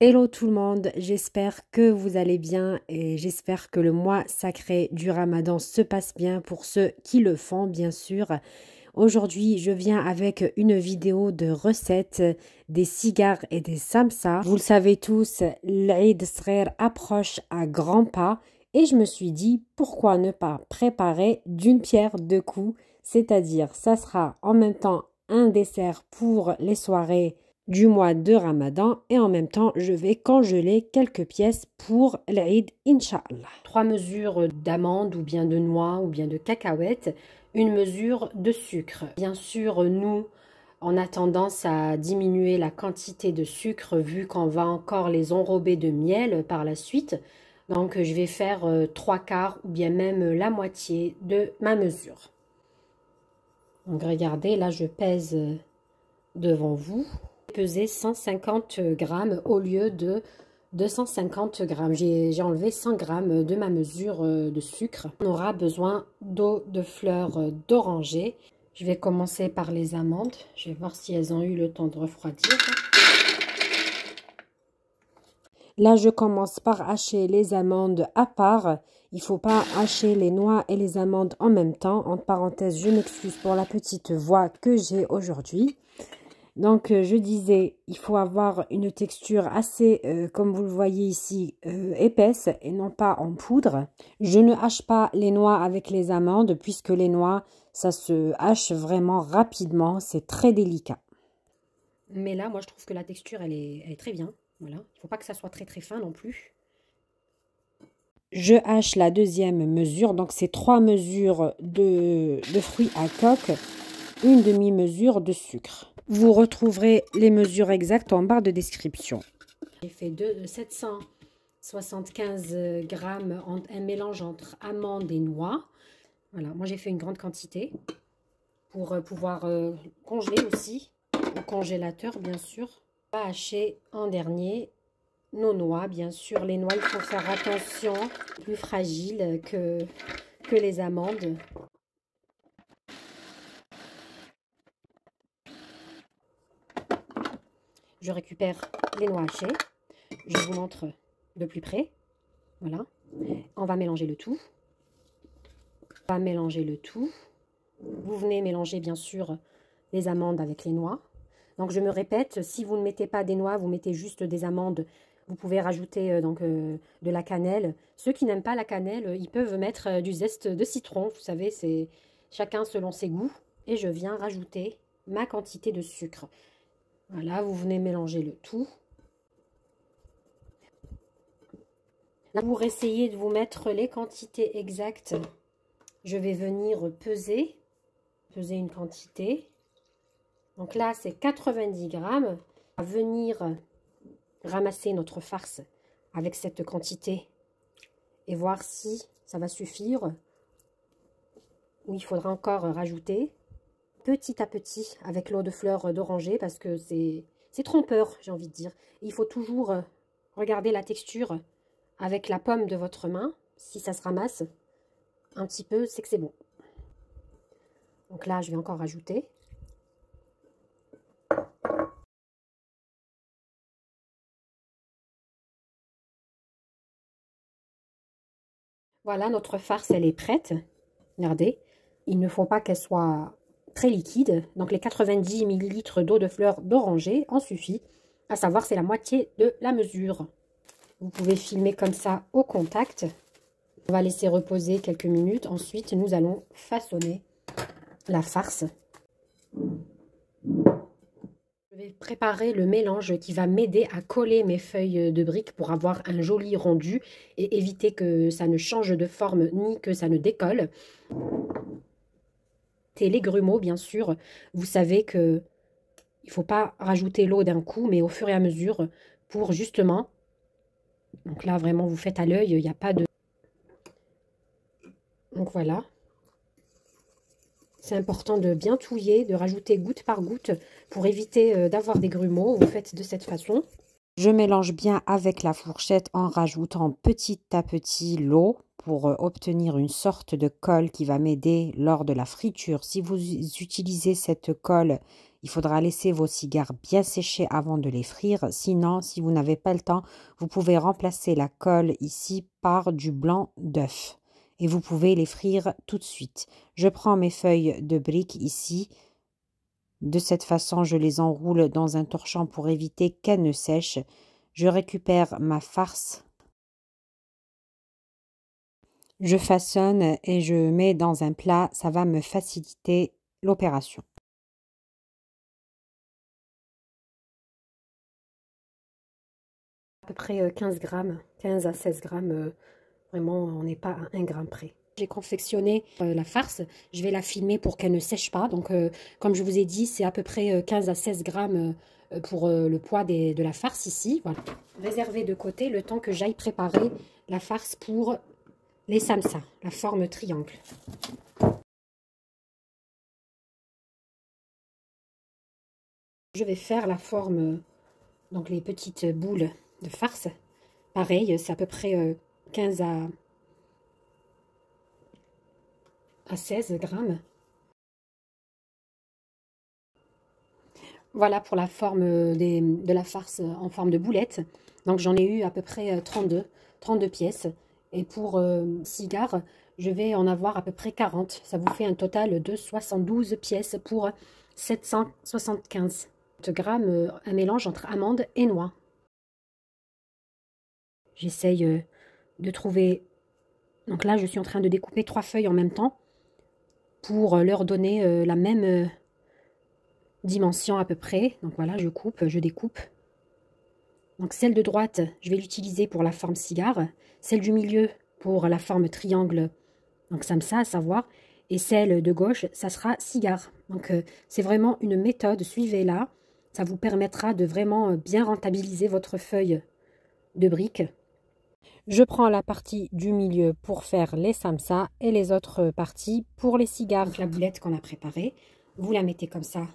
Hello tout le monde, j'espère que vous allez bien et j'espère que le mois sacré du Ramadan se passe bien pour ceux qui le font bien sûr. Aujourd'hui, je viens avec une vidéo de recettes des cigares et des samsa. Vous le savez tous, l'Eid Sghir approche à grands pas et je me suis dit pourquoi ne pas préparer d'une pierre deux coups, c'est-à-dire ça sera en même temps un dessert pour les soirées du mois de Ramadan et en même temps je vais congeler quelques pièces pour l'Eid Inch'Allah. 3 mesures d'amandes ou bien de noix ou bien de cacahuètes, une mesure de sucre. Bien sûr, nous, on a tendance à diminuer la quantité de sucre vu qu'on va encore les enrober de miel par la suite. Donc je vais faire 3/4 ou bien même la moitié de ma mesure. Donc regardez, là je pèse devant vous. Peser 150 grammes au lieu de 250 grammes. J'ai enlevé 100 grammes de ma mesure de sucre. On aura besoin d'eau de fleurs d'oranger. Je vais commencer par les amandes. Je vais voir si elles ont eu le temps de refroidir. Là, je commence par hacher les amandes à part. Il ne faut pas hacher les noix et les amandes en même temps. Entre parenthèses, je m'excuse pour la petite voix que j'ai aujourd'hui. Donc, je disais, il faut avoir une texture assez, comme vous le voyez ici, épaisse et non pas en poudre. Je ne hache pas les noix avec les amandes puisque les noix, ça se hache vraiment rapidement. C'est très délicat. Mais là, moi, je trouve que la texture, elle est très bien. Voilà. Il ne faut pas que ça soit très très fin non plus. Je hache la deuxième mesure. Donc, c'est 3 mesures de fruits à coque, une demi-mesure de sucre. Vous retrouverez les mesures exactes en barre de description. J'ai fait 775 grammes, un mélange entre amandes et noix. Voilà, moi j'ai fait une grande quantité pour pouvoir congeler aussi, au congélateur bien sûr. On va hacher en dernier nos noix, bien sûr. Les noix, il faut faire attention, plus fragiles que les amandes. Je récupère les noix hachées. Je vous montre de plus près. Voilà. On va mélanger le tout. On va mélanger le tout. Vous venez mélanger bien sûr les amandes avec les noix. Donc je me répète, si vous ne mettez pas des noix, vous mettez juste des amandes. Vous pouvez rajouter de la cannelle. Ceux qui n'aiment pas la cannelle, ils peuvent mettre du zeste de citron. Vous savez, c'est chacun selon ses goûts. Et je viens rajouter ma quantité de sucre. Voilà, vous venez mélanger le tout. Là, pour essayer de vous mettre les quantités exactes, je vais venir peser une quantité. Donc là, c'est 90 grammes. On va venir ramasser notre farce avec cette quantité et voir si ça va suffire ou il faudra encore rajouter petit à petit avec l'eau de fleurs d'oranger parce que c'est trompeur, j'ai envie de dire. Il faut toujours regarder la texture avec la paume de votre main. Si ça se ramasse un petit peu, c'est que c'est bon. Donc là, je vais encore rajouter. Voilà, notre farce, elle est prête. Regardez, il ne faut pas qu'elle soit très liquide. Donc les 90 ml d'eau de fleurs d'oranger en suffit. À savoir, c'est la moitié de la mesure. Vous pouvez filmer comme ça au contact. On va laisser reposer quelques minutes. Ensuite, nous allons façonner la farce. Je vais préparer le mélange qui va m'aider à coller mes feuilles de briques pour avoir un joli rendu et éviter que ça ne change de forme ni que ça ne décolle. Et les grumeaux, bien sûr, vous savez que il ne faut pas rajouter l'eau d'un coup, mais au fur et à mesure pour justement. Donc là, vraiment, vous faites à l'œil, il n'y a pas de... Donc voilà. C'est important de bien touiller, de rajouter goutte par goutte pour éviter d'avoir des grumeaux. Vous faites de cette façon. Je mélange bien avec la fourchette en rajoutant petit à petit l'eau pour obtenir une sorte de colle qui va m'aider lors de la friture. Si vous utilisez cette colle, il faudra laisser vos cigares bien sécher avant de les frire. Sinon, si vous n'avez pas le temps, vous pouvez remplacer la colle ici par du blanc d'œuf. Et vous pouvez les frire tout de suite. Je prends mes feuilles de briques ici. De cette façon, je les enroule dans un torchon pour éviter qu'elles ne sèchent. Je récupère ma farce. Je façonne et je mets dans un plat. Ça va me faciliter l'opération. À peu près 15 grammes, 15 à 16 grammes. Vraiment, on n'est pas à 1 gramme près. J'ai confectionné la farce. Je vais la filmer pour qu'elle ne sèche pas. Donc, comme je vous ai dit, c'est à peu près 15 à 16 grammes pour le poids de la farce ici. Voilà. Réservez de côté le temps que j'aille préparer la farce pour les samsas, la forme triangle. Je vais faire la forme, donc les petites boules de farce. Pareil, c'est à peu près 15 à 16 grammes. Voilà pour la forme de la farce en forme de boulette. Donc j'en ai eu à peu près 32 pièces. Et pour cigares, je vais en avoir à peu près 40. Ça vous fait un total de 72 pièces pour 775 grammes, un mélange entre amandes et noix. J'essaye de trouver... Donc là, je suis en train de découper 3 feuilles en même temps pour leur donner la même dimension à peu près. Donc voilà, je coupe, je découpe. Donc celle de droite, je vais l'utiliser pour la forme cigare. Celle du milieu pour la forme triangle, donc samsa à savoir. Et celle de gauche, ça sera cigare. Donc c'est vraiment une méthode, suivez-la. Ça vous permettra de vraiment bien rentabiliser votre feuille de briques. Je prends la partie du milieu pour faire les samsas et les autres parties pour les cigares. Donc la boulette qu'on a préparée, vous la mettez comme ça.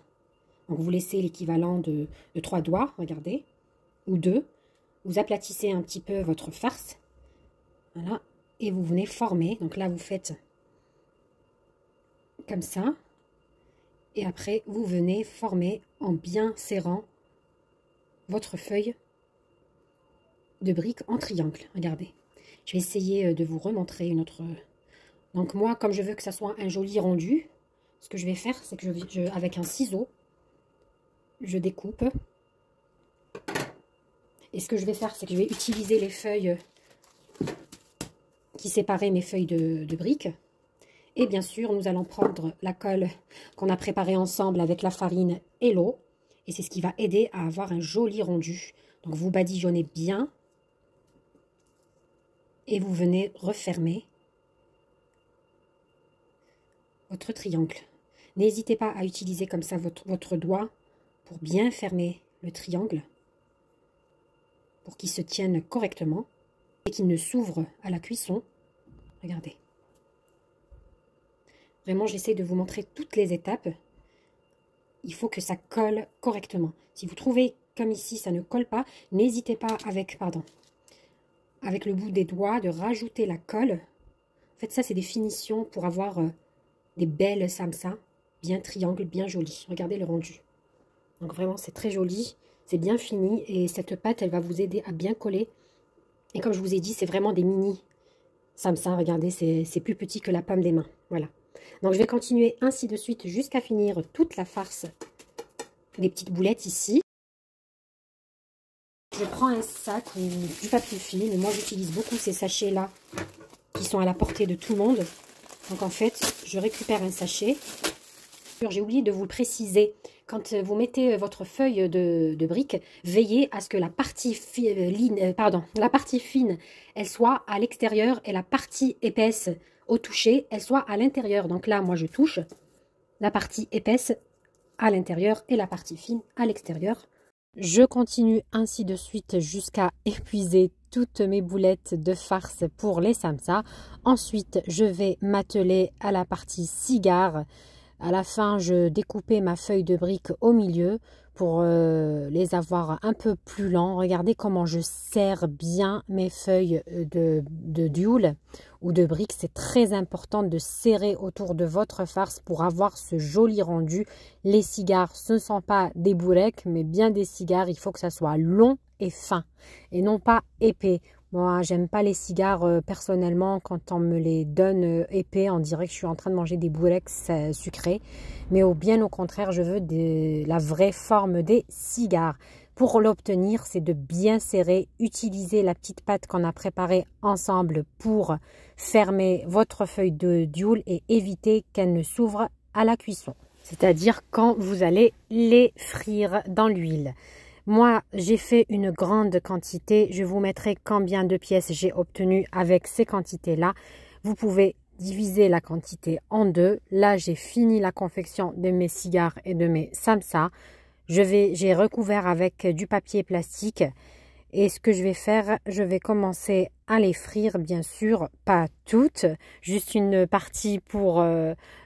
Donc vous laissez l'équivalent de 3 doigts, regardez, ou 2. Vous aplatissez un petit peu votre farce. Voilà. Et vous venez former. Donc là, vous faites comme ça. Et après, vous venez former en bien serrant votre feuille de briques en triangle. Regardez. Je vais essayer de vous remontrer une autre. Donc moi, comme je veux que ça soit un joli rendu, ce que je vais faire, c'est que avec un ciseau, je découpe. Et ce que je vais faire, c'est que je vais utiliser les feuilles qui séparaient mes feuilles de briques. Et bien sûr, nous allons prendre la colle qu'on a préparée ensemble avec la farine et l'eau. Et c'est ce qui va aider à avoir un joli rendu. Donc vous badigeonnez bien. Et vous venez refermer votre triangle. N'hésitez pas à utiliser comme ça votre doigt pour bien fermer le triangle, pour qu'il se tienne correctement et qu'il ne s'ouvre à la cuisson. Regardez. Vraiment, j'essaie de vous montrer toutes les étapes. Il faut que ça colle correctement. Si vous trouvez comme ici, ça ne colle pas, n'hésitez pas avec le bout des doigts de rajouter la colle. En fait, ça, c'est des finitions pour avoir des belles samsas, bien triangles, bien jolies. Regardez le rendu. Donc vraiment, c'est très joli, c'est bien fini et cette pâte, elle va vous aider à bien coller. Et comme je vous ai dit, c'est vraiment des mini samsas. Regardez, c'est plus petit que la paume des mains. Voilà. Donc je vais continuer ainsi de suite jusqu'à finir toute la farce des petites boulettes ici. Je prends un sac ou du papier film. Moi, j'utilise beaucoup ces sachets-là qui sont à la portée de tout le monde. Donc en fait, je récupère un sachet. J'ai oublié de vous le préciser. Quand vous mettez votre feuille de briques, veillez à ce que la partie fine, elle soit à l'extérieur et la partie épaisse au toucher, elle soit à l'intérieur. Donc là, moi, je touche la partie épaisse à l'intérieur et la partie fine à l'extérieur. Je continue ainsi de suite jusqu'à épuiser toutes mes boulettes de farce pour les samsas. Ensuite, je vais m'atteler à la partie cigare. À la fin, je découpais ma feuille de brique au milieu pour les avoir un peu plus lents. Regardez comment je serre bien mes feuilles de dioule ou de briques. C'est très important de serrer autour de votre farce pour avoir ce joli rendu. Les cigares, ce ne sont pas des bourrecs, mais bien des cigares. Il faut que ça soit long et fin et non pas épais. Moi, j'aime pas les cigares personnellement. Quand on me les donne épais, on dirait que je suis en train de manger des bourrecs sucrés. Mais bien au contraire, je veux la vraie forme des cigares. Pour l'obtenir, c'est de bien serrer, utiliser la petite pâte qu'on a préparée ensemble pour fermer votre feuille de dioule et éviter qu'elle ne s'ouvre à la cuisson. C'est-à-dire quand vous allez les frire dans l'huile. Moi, j'ai fait une grande quantité. Je vous mettrai combien de pièces j'ai obtenu avec ces quantités-là. Vous pouvez diviser la quantité en deux. Là, j'ai fini la confection de mes cigares et de mes samsa. J'ai recouvert avec du papier plastique. Et ce que je vais faire, je vais commencer à les frire, bien sûr, pas toutes, juste une partie pour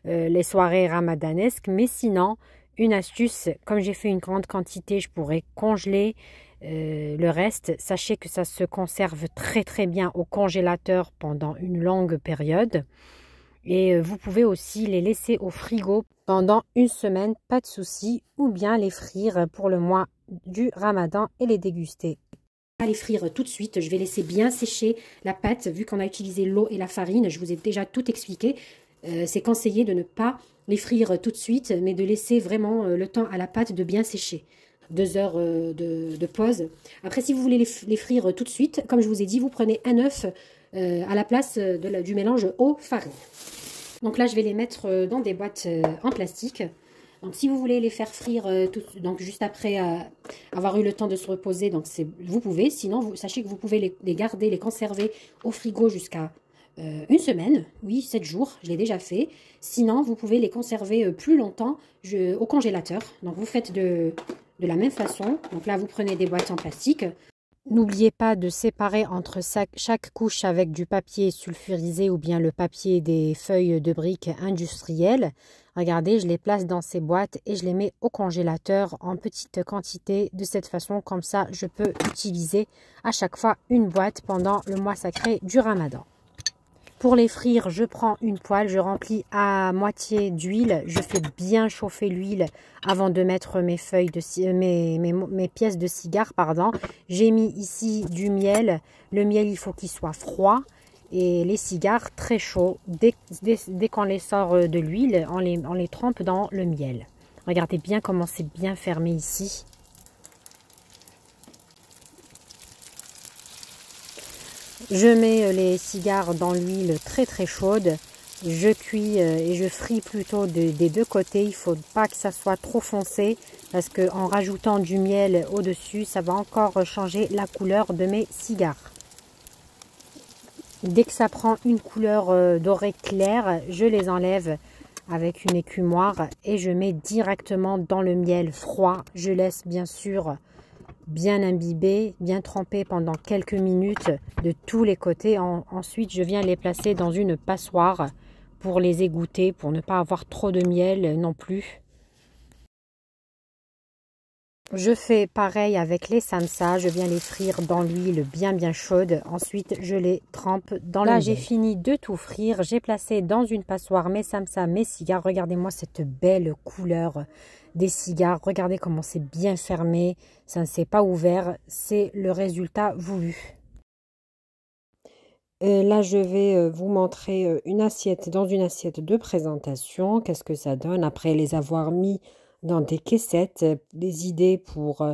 les soirées ramadanesques, mais sinon, une astuce, comme j'ai fait une grande quantité, je pourrais congeler le reste. Sachez que ça se conserve très très bien au congélateur pendant une longue période. Et vous pouvez aussi les laisser au frigo pendant une semaine, pas de souci, ou bien les frire pour le mois du Ramadan et les déguster. À les frire tout de suite, je vais laisser bien sécher la pâte, vu qu'on a utilisé l'eau et la farine, je vous ai déjà tout expliqué. C'est conseillé de ne pas les frire tout de suite, mais de laisser vraiment le temps à la pâte de bien sécher. 2 heures de pause. Après, si vous voulez les frire tout de suite, comme je vous ai dit, vous prenez un œuf à la place du mélange eau-farine. Donc là, je vais les mettre dans des boîtes en plastique. Donc si vous voulez les faire frire donc juste après avoir eu le temps de se reposer, donc vous pouvez. Sinon, sachez que vous pouvez les garder, les conserver au frigo jusqu'à une semaine, oui, 7 jours, je l'ai déjà fait. Sinon, vous pouvez les conserver plus longtemps au congélateur. Donc, vous faites de la même façon. Donc là, vous prenez des boîtes en plastique. N'oubliez pas de séparer entre chaque couche avec du papier sulfurisé ou bien le papier des feuilles de briques industrielles. Regardez, je les place dans ces boîtes et je les mets au congélateur en petite quantité. De cette façon, comme ça, je peux utiliser à chaque fois une boîte pendant le mois sacré du Ramadan. Pour les frire, je prends une poêle, je remplis à moitié d'huile. Je fais bien chauffer l'huile avant de mettre mes feuilles mes pièces de cigare, pardon. J'ai mis ici du miel. Le miel, il faut qu'il soit froid. Et les cigares très chauds. Dès qu'on les sort de l'huile, on les trempe dans le miel. Regardez bien comment c'est bien fermé ici. Je mets les cigares dans l'huile très très chaude. Je cuis et je fris plutôt des deux côtés. Il ne faut pas que ça soit trop foncé parce qu'en rajoutant du miel au-dessus, ça va encore changer la couleur de mes cigares. Dès que ça prend une couleur dorée claire, je les enlève avec une écumoire et je mets directement dans le miel froid. Je laisse bien sûr bien imbibé, bien trempé pendant quelques minutes de tous les côtés. Ensuite, je viens les placer dans une passoire pour les égoutter, pour ne pas avoir trop de miel non plus. Je fais pareil avec les samsa, je viens les frire dans l'huile bien chaude. Ensuite, je les trempe dans le miel. Là, j'ai fini de tout frire. J'ai placé dans une passoire mes samsa, mes cigares. Regardez-moi cette belle couleur des cigares. Regardez comment c'est bien fermé. Ça ne s'est pas ouvert. C'est le résultat voulu. Là, je vais vous montrer une assiette dans une assiette de présentation. Qu'est-ce que ça donne après les avoir mis dans des caissettes, des idées pour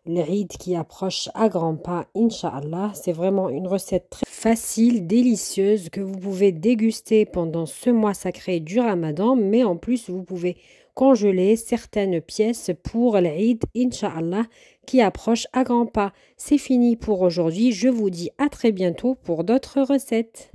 l'Eid qui approche à grands pas, Inch'Allah. C'est vraiment une recette très facile, délicieuse, que vous pouvez déguster pendant ce mois sacré du Ramadan, mais en plus, vous pouvez congeler certaines pièces pour l'Eid, Inch'Allah, qui approche à grands pas. C'est fini pour aujourd'hui. Je vous dis à très bientôt pour d'autres recettes.